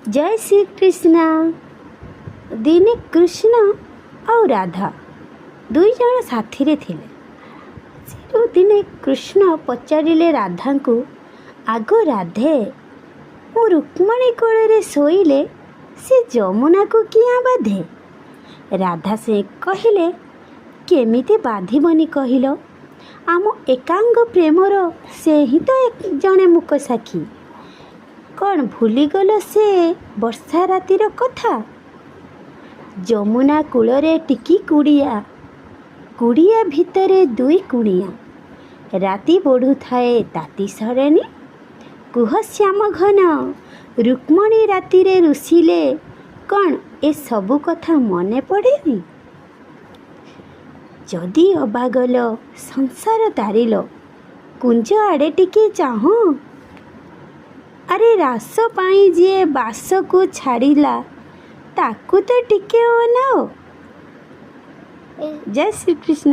जय श्री कृष्ण। दिने कृष्ण और राधा दुई जन साथी रे थिले। दिने कृष्ण पचारिले राधा को, आगो राधे मु रुक्मणी कोଳରେ शोइले से जमुना को किया बाधे? राधा से कहले, केमिति बाधिबनी कहिल? आम एकांग प्रेमर से ही तो एक जने मुक साखी। कौन भूलीगल से वर्षा रातिर कथा? जमुना कूलरे टिकी कुड़िया, कुड़िया भितरे दुई कुड़िया। राति बढ़ु थाए ताती सरेनी, कुह श्याम घन रुक्मणी रातिरे रुषिले। कौन ए सबु कथा मने पड़ेनी? जदि अबागल संसार तारिल, कुंज आड़े टिके चाह। अरे रास पाई जे बास को छाड़िला, ताकू तो टिके अनाओ। जय श्री कृष्ण।